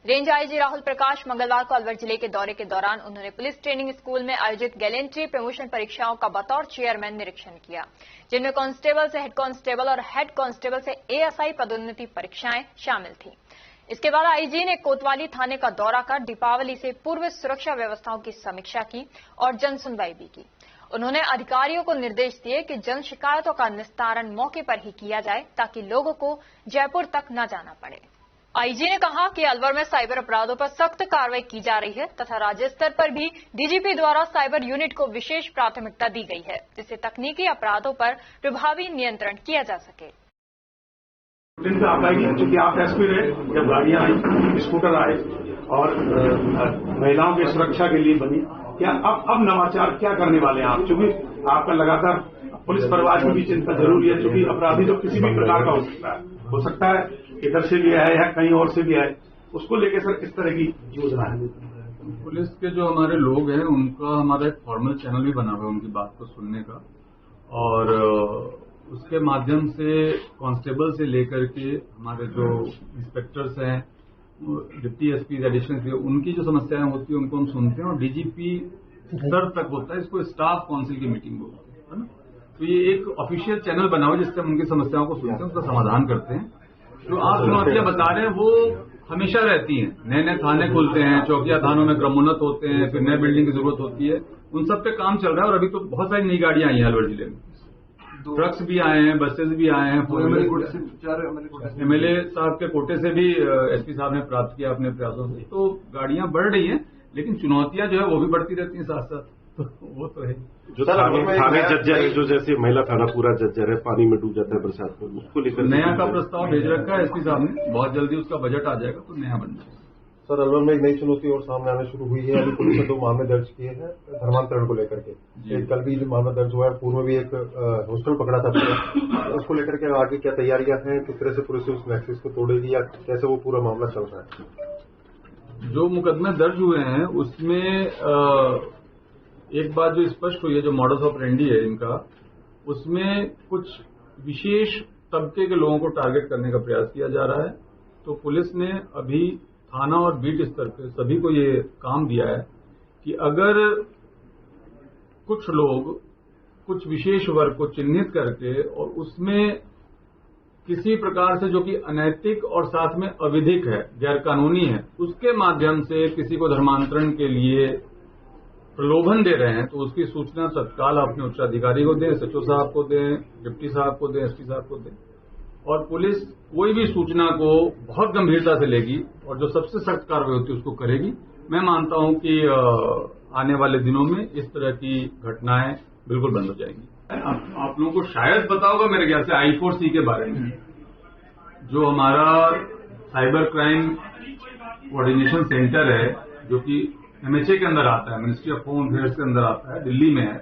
Range IG Rahul Prakash मंगलवार को अलवर जिले के दौरे के दौरान उन्होंने पुलिस ट्रेनिंग स्कूल में आयोजित गैलेंट्री प्रमोशन परीक्षाओं का बतौर चेयरमैन निरीक्षण किया, जिनमें कांस्टेबल से हेड कांस्टेबल और हेड कांस्टेबल से एएसआई पदोन्नति परीक्षाएं शामिल थीं। इसके बाद आईजी ने कोतवाली थाने का दौरा कर दीपावली से पूर्व सुरक्षा व्यवस्थाओं की समीक्षा की और जन सुनवाई भी की। उन्होंने अधिकारियों को निर्देश दिए कि जन शिकायतों का निस्तारण मौके पर ही किया जाए ताकि लोगों को जयपुर तक न जाना पड़े। आईजी ने कहा कि अलवर में साइबर अपराधों पर सख्त कार्रवाई की जा रही है तथा राज्य स्तर पर भी डीजीपी द्वारा साइबर यूनिट को विशेष प्राथमिकता दी गई है, जिससे तकनीकी अपराधों पर प्रभावी नियंत्रण किया जा सके। दिन पे आप आएगी क्योंकि आप एसपी रहे, जब गाड़ियां आई, स्कूटर आए और महिलाओं की सुरक्षा के लिए बनी, क्या अब नवाचार क्या करने वाले हैं आप? क्योंकि आपका लगातार पुलिस परिवार की भी चिंता जरूरी है, क्योंकि अपराधी तो किसी भी प्रकार का हो सकता है इधर से भी आए या कहीं और से भी आए, उसको लेकर सर किस तरह की योजना है? पुलिस के जो हमारे लोग हैं उनका हमारा एक फॉर्मल चैनल भी बना हुआ है उनकी बात को सुनने का, और उसके माध्यम से कांस्टेबल से लेकर के हमारे जो इंस्पेक्टर्स हैं, डिप्टी एसपी, एडिशनल एसपी, उनकी जो समस्याएं होती है उनको हम सुनते हैं और डीजीपी स्तर तक होता है, इसको स्टाफ काउंसिल की मीटिंग होती है ना। तो ये एक ऑफिशियल चैनल बना हुआ है जिससे हम उनकी समस्याओं को सुनते हैं, उसका समाधान करते हैं। जो आप चुनौतियां बता रहे हैं वो हमेशा रहती हैं, नए नए थाने खुलते हैं, चौकिया थानों में क्रमोन्नत होते हैं, फिर नए बिल्डिंग की जरूरत होती है, उन सब पे काम चल रहा है। और अभी तो बहुत सारी नई गाड़ियां आई हैं अलवर जिले में, ट्रक्स भी आए हैं, बसेज भी आए हैं। एमएलए साहब के कोटे से भी एसपी साहब ने प्राप्त किया अपने प्रयासों से, तो गाड़ियां बढ़ रही हैं, लेकिन चुनौतियां जो है वो भी बढ़ती रहती हैं साथ साथ, तो वो तो है। जो थाने जज्जर है, जो जैसे महिला थाना पूरा जज्जर है, पानी में डूब जाता है बरसात में, उसको लेकर नया का प्रस्ताव भेज रखा है एसपी साहब ने, बहुत जल्दी उसका बजट आ जाएगा तो नया बन जाएगा। सर, अलवर में एक नई चुनौती और सामने आना शुरू हुई है। अभी पुलिस ने 2 मामले दर्ज किए हैं धर्मांतरण को लेकर के। एक कल भी जो मामला दर्ज हुआ है, पूर्व में भी एक हॉस्टल पकड़ा था, उसको लेकर के आगे क्या तैयारियां हैं, किस तरह से पुलिस उस नेक्सस को तोड़ेगी या कैसे वो पूरा मामला चल रहा है? जो मुकदमे दर्ज हुए हैं उसमें एक बात जो स्पष्ट हुई है, जो मॉडस ऑपरेंडी है इनका, उसमें कुछ विशेष तबके के लोगों को टारगेट करने का प्रयास किया जा रहा है। तो पुलिस ने अभी थाना और बीट स्तर पे सभी को ये काम दिया है कि अगर कुछ लोग कुछ विशेष वर्ग को चिन्हित करके और उसमें किसी प्रकार से जो कि अनैतिक और साथ में अविधिक है, गैरकानूनी है, उसके माध्यम से किसी को धर्मांतरण के लिए प्रलोभन दे रहे हैं, तो उसकी सूचना तत्काल अपने उच्चाधिकारी को दें, सचिव साहब को दें, डिप्टी साहब को दें, एसपी साहब को दें। और पुलिस कोई भी सूचना को बहुत गंभीरता से लेगी और जो सबसे सख्त कार्रवाई होती है उसको करेगी। मैं मानता हूं कि आने वाले दिनों में इस तरह की घटनाएं बिल्कुल बंद हो जाएंगी। आप लोगों को शायद पता होगा मेरे ख्याल से I4C के बारे में, जो हमारा साइबर क्राइम कोऑर्डिनेशन सेंटर है, जो कि MHA के अंदर आता है, मिनिस्ट्री ऑफ होम अफेयर्स के अंदर आता है, दिल्ली में है,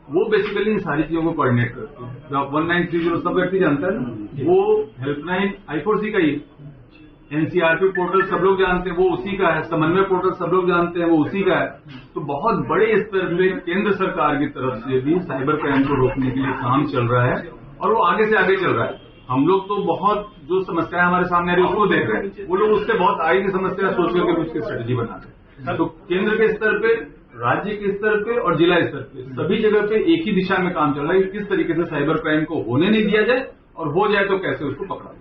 वो बेसिकली इन सारी चीजों को कोऑर्डिनेट करती है। जो आप 1930 सब व्यक्ति जानता है ना, वो हेल्पलाइन I4C का ही, NCRP पोर्टल सब लोग जानते हैं वो उसी का है, समन्वय पोर्टल सब लोग जानते हैं वो उसी का है। तो बहुत बड़े स्तर पे केंद्र सरकार की तरफ से भी साइबर क्राइम को रोकने के लिए काम चल रहा है और वो आगे से आगे चल रहा है। हम लोग तो बहुत जो समस्याएं हमारे सामने आ रही है उसको देख रहे हैं, वो लोग उससे बहुत आगे की समस्या सोच करके उसकी स्ट्रेटेजी बना रहे हैं। तो केंद्र के स्तर पे, राज्य के स्तर पे और जिला स्तर पे सभी जगह पे एक ही दिशा में काम चल रहा है कि किस तरीके से साइबर क्राइम को होने नहीं दिया जाए और हो जाए तो कैसे उसको पकड़ा जाए।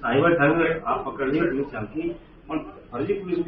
साइबर ठग आप पकड़िए पुलिस चलती और फर्जी पुलिस